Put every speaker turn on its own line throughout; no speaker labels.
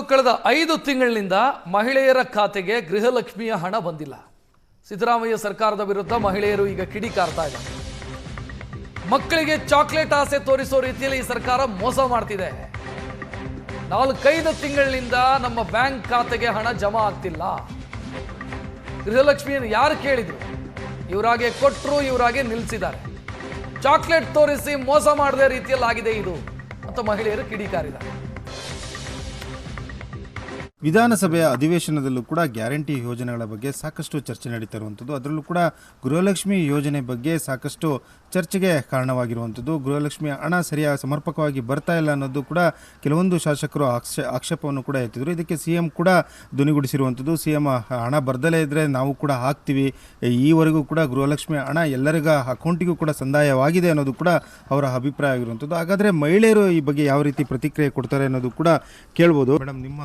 ಕಳೆದ 5 ತಿಂಗಳಿನಿಂದ ಮಹಿಳೆಯರ ಖಾತೆಗೆ ಗೃಹಲಕ್ಷ್ಮಿಯ ಹಣ ಬಂದಿಲ್ಲ. ಸಿದ್ದರಾಮಯ್ಯ ಸರ್ಕಾರದ ವಿರುದ್ಧ ಮಹಿಳೆಯರು ಈಗ ಕಿಡಿಕಾರ್ತಾ ಇದ್ದಾರೆ. ಮಕ್ಕಳಿಗೆ ಚಾಕ್ಲೇಟ್ ಆಸೆ ತೋರಿಸೋ ರೀತಿಯಲ್ಲಿ ಈ ಸರ್ಕಾರ ಮೋಸ ಮಾಡ್ತಿದೆ. 4-5 ತಿಂಗಳಿನಿಂದ ನಮ್ಮ ಬ್ಯಾಂಕ್ ಖಾತೆಗೆ ಹಣ ಜಮಾ ಆಗ್ತಿಲ್ಲ. ಗೃಹಲಕ್ಷ್ಮಿಯನ್ನು ಯಾರು ಕೇಳಿದ್ರು ಇವರಾಗೆ ಕೊಟ್ಟರು, ಇವರಾಗೆ ನಿಲ್ಲಿಸಿದ್ದಾರೆ. ಚಾಕ್ಲೇಟ್ ತೋರಿಸಿ ಮೋಸ ಮಾಡದೇ ರೀತಿಯಲ್ಲಿ ಆಗಿದೆ ಇದು ಅಂತ ಮಹಿಳೆಯರು ಕಿಡಿಕಾರಿದ್ದಾರೆ.
ವಿಧಾನಸಭೆಯ ಅಧಿವೇಶನದಲ್ಲೂ ಕೂಡ ಗ್ಯಾರಂಟಿ ಯೋಜನೆಗಳ ಬಗ್ಗೆ ಸಾಕಷ್ಟು ಚರ್ಚೆ ನಡೀತಾ ಇರುವಂಥದ್ದು. ಅದರಲ್ಲೂ ಕೂಡ ಗೃಹಲಕ್ಷ್ಮಿ ಯೋಜನೆ ಬಗ್ಗೆ ಸಾಕಷ್ಟು ಚರ್ಚೆಗೆ ಕಾರಣವಾಗಿರುವಂಥದ್ದು. ಗೃಹಲಕ್ಷ್ಮಿಯ ಹಣ ಸರಿಯಾಗಿ ಸಮರ್ಪಕವಾಗಿ ಬರ್ತಾ ಇಲ್ಲ ಅನ್ನೋದು ಕೂಡ ಕೆಲವೊಂದು ಶಾಸಕರು ಆಕ್ಷೇಪವನ್ನು ಕೂಡ ಎತ್ತಿದ್ರು. ಇದಕ್ಕೆ CM ಕೂಡ ಧ್ವನಿಗೂಡಿಸಿರುವಂಥದ್ದು. CM ಹಣ ಬರ್ದಲೇ ಇದ್ದರೆ ನಾವು ಕೂಡ ಹಾಕ್ತೀವಿ, ಈವರೆಗೂ ಕೂಡ ಗೃಹಲಕ್ಷ್ಮಿ ಹಣ ಎಲ್ಲರಿಗ ಅಕೌಂಟಿಗೂ ಕೂಡ ಸಂದಾಯವಾಗಿದೆ ಅನ್ನೋದು ಕೂಡ ಅವರ ಅಭಿಪ್ರಾಯ ಆಗಿರುವಂಥದ್ದು. ಹಾಗಾದರೆ ಮಹಿಳೆಯರು ಈ ಬಗ್ಗೆ ಯಾವ ರೀತಿ ಪ್ರತಿಕ್ರಿಯೆ ಕೊಡ್ತಾರೆ ಅನ್ನೋದು ಕೂಡ ಕೇಳ್ಬೋದು. ಮೇಡಮ್, ನಿಮ್ಮ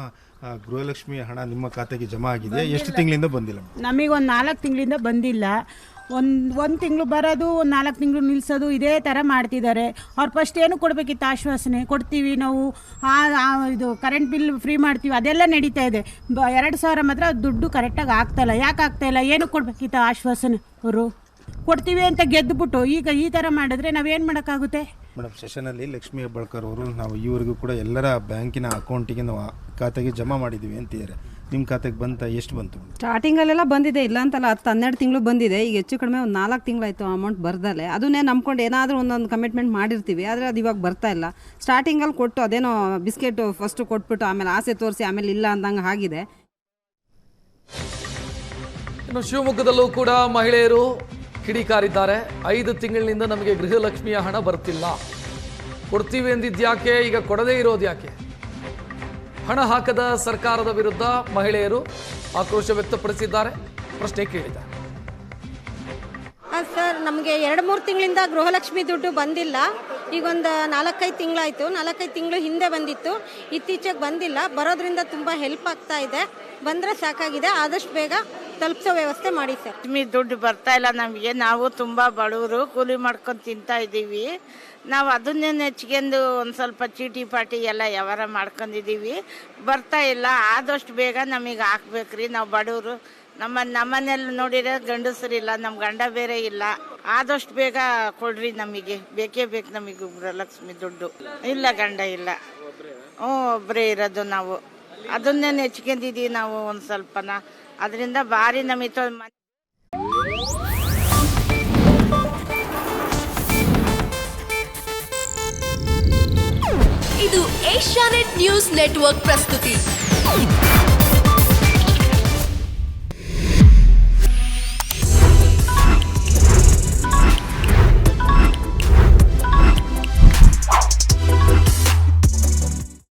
ಗೃಹಲಕ್ಷ್ಮಿ ಹಣ ನಿಮ್ಮ ಖಾತೆಗೆ ಜಮಾ ಆಗಿದೆ, ಎಷ್ಟು ತಿಂಗಳಿಂದ ಬಂದಿಲ್ಲ?
ನಮಗೆ ಒಂದು 4 ತಿಂಗಳಿಂದ ಬಂದಿಲ್ಲ. ಒಂದು ತಿಂಗಳು ಬರೋದು, 4 ತಿಂಗಳು ನಿಲ್ಲಿಸೋದು, ಇದೇ ಥರ ಮಾಡ್ತಿದ್ದಾರೆ. ಅವ್ರು ಫಸ್ಟ್ ಏನು ಕೊಡಬೇಕಿತ್ತು? ಆಶ್ವಾಸನೆ ಕೊಡ್ತೀವಿ ನಾವು, ಇದು ಕರೆಂಟ್ ಬಿಲ್ ಫ್ರೀ ಮಾಡ್ತೀವಿ, ಅದೆಲ್ಲ ನಡೀತಾ ಇದೆ. 2,000 ಮಾತ್ರ ದುಡ್ಡು ಕರೆಕ್ಟಾಗಿ ಆಗ್ತಾಯಿಲ್ಲ. ಯಾಕೆ ಆಗ್ತಾಯಿಲ್ಲ? ಏನು ಕೊಡಬೇಕಿತ್ತು ಆಶ್ವಾಸನೆ? ಅವರು ಕೊಡ್ತೀವಿ ಅಂತ ಗೆದ್ದುಬಿಟ್ಟು ಈಗ ಈ ಥರ ಮಾಡಿದ್ರೆ ನಾವೇನು ಮಾಡೋಕ್ಕಾಗುತ್ತೆ?
ಮೇಡಮ್, ಸೆಷನಲ್ಲಿ ಲಕ್ಷ್ಮೀ ಹೆಬ್ಬಾಳ್ಕರ್ ಅವರು ನಾವು ಈವರೆಗೂ ಕೂಡ ಎಲ್ಲರ ಬ್ಯಾಂಕಿನ ಅಕೌಂಟಿಗೆ ನಾವು ಖಾತೆಗೆ ಜಮಾ ಮಾಡಿದ್ದೀವಿ ಅಂತಿದ್ದಾರೆ. ನಿಮ್ಮ ಖಾತೆಗೆ ಬಂತ? ಎಷ್ಟು ಬಂತು?
ಸ್ಟಾರ್ಟಿಂಗಲ್ಲೆಲ್ಲ ಬಂದಿದೆ, ಇಲ್ಲ ಅಂತಲ್ಲ, 10-12 ತಿಂಗಳು ಬಂದಿದೆ. ಈಗ ಹೆಚ್ಚು ಕಡಿಮೆ ಒಂದು 4 ತಿಂಗಳಾಯಿತು ಅಮೌಂಟ್ ಬರ್ದಲೆ. ಅದನ್ನೇ ನಂಬ್ಕೊಂಡು ಏನಾದರೂ ಒಂದೊಂದು ಕಮಿಟ್ಮೆಂಟ್ ಮಾಡಿರ್ತೀವಿ, ಆದರೆ ಅದು ಇವಾಗ ಬರ್ತಾ ಇಲ್ಲ. ಸ್ಟಾರ್ಟಿಂಗಲ್ಲಿ ಕೊಟ್ಟು ಅದೇನೋ ಬಿಸ್ಕೆಟು ಫಸ್ಟು ಕೊಟ್ಬಿಟ್ಟು ಆಮೇಲೆ ಆಸೆ ತೋರಿಸಿ ಆಮೇಲೆ ಇಲ್ಲ ಅಂದಂಗೆ ಆಗಿದೆ.
ಇನ್ನು ಶಿವಮೊಗ್ಗದಲ್ಲೂ ಕೂಡ ಮಹಿಳೆಯರು ಕಿಡಿಕಾರಿದ್ದಾರೆ. 5 ತಿಂಗಳಿನಿಂದ ನಮಗೆ ಗೃಹಲಕ್ಷ್ಮಿಯ ಹಣ ಬರ್ತಿಲ್ಲ, ಕೊಡ್ತೀವಿ ಎಂದಿದ್ಯಾಕೆ, ಈಗ ಕೊಡದೇ ಇರೋದು ಯಾಕೆ? ಹಣ ಹಾಕದ ಸರ್ಕಾರದ ವಿರುದ್ಧ ಮಹಿಳೆಯರು ಆಕ್ರೋಶ ವ್ಯಕ್ತಪಡಿಸಿದ್ದಾರೆ, ಪ್ರಶ್ನೆ ಕೇಳಿದ್ದಾರೆ.
ಸರ್, ನಮಗೆ 2-3 ತಿಂಗಳಿಂದ ಗೃಹಲಕ್ಷ್ಮಿ ದುಡ್ಡು ಬಂದಿಲ್ಲ. ಈಗ ಒಂದು 4-5 ತಿಂಗಳಾಯಿತು. 4-5 ತಿಂಗಳು ಹಿಂದೆ ಬಂದಿತ್ತು, ಇತ್ತೀಚೆಗೆ ಬಂದಿಲ್ಲ. ಬರೋದ್ರಿಂದ ತುಂಬ ಹೆಲ್ಪ್ ಆಗ್ತಾ ಇದೆ. ಬಂದರೆ ಸಾಕಾಗಿದೆ, ಆದಷ್ಟು ಬೇಗ ತಲುಪಿಸೋ ವ್ಯವಸ್ಥೆ ಮಾಡಿ ಸರ್.
ಲಕ್ಷ್ಮಿ ದುಡ್ಡು ಬರ್ತಾ ಇಲ್ಲ ನಮಗೆ. ನಾವು ತುಂಬ ಬಡವರು, ಕೂಲಿ ಮಾಡ್ಕೊಂಡು ತಿಂತಾ ಇದ್ದೀವಿ. ನಾವು ಅದನ್ನೇ ನೆಚ್ಕೊಂಡು ಒಂದು ಸ್ವಲ್ಪ ಚೀಟಿ ಪಾಟಿ ಎಲ್ಲ ವ್ಯವಹಾರ ಮಾಡ್ಕೊಂಡಿದ್ದೀವಿ. ಬರ್ತಾ ಇಲ್ಲ, ಆದಷ್ಟು ಬೇಗ ನಮಗೆ ಹಾಕ್ಬೇಕ್ರಿ. ನಾವು ಬಡವರು, ನಮ್ಮನೆಯಲ್ಲಿ ನೋಡಿದ್ರೆ ಗಂಡಸರಿಲ್ಲ, ನಮ್ಮ ಗಂಡ ಬೇರೆ ಇಲ್ಲ. ಆದಷ್ಟು ಬೇಗ ಕೊಡ್ರಿ, ನಮಗೆ ಬೇಕೇ ಬೇಕು ನಮಗೆ ಗೃಹಲಕ್ಷ್ಮಿ ದುಡ್ಡು. ಇಲ್ಲ, ಗಂಡ ಇಲ್ಲ, ಒಬ್ಬರೇ ಇರೋದು. ನಾವು ಅದನ್ನೇ ನೆಚ್ಕೊಂಡಿದ್ದೀವಿ ನಾವು ಒಂದು ಸ್ವಲ್ಪನ. ಅದರಿಂದ ಭಾರಿ ನಮಗೆ
ಇದು ಏಷ್ಯಾನೆಟ್ ನ್ಯೂಸ್ ನೆಟ್ವರ್ಕ್ ಪ್ರಸ್ತುತಿ.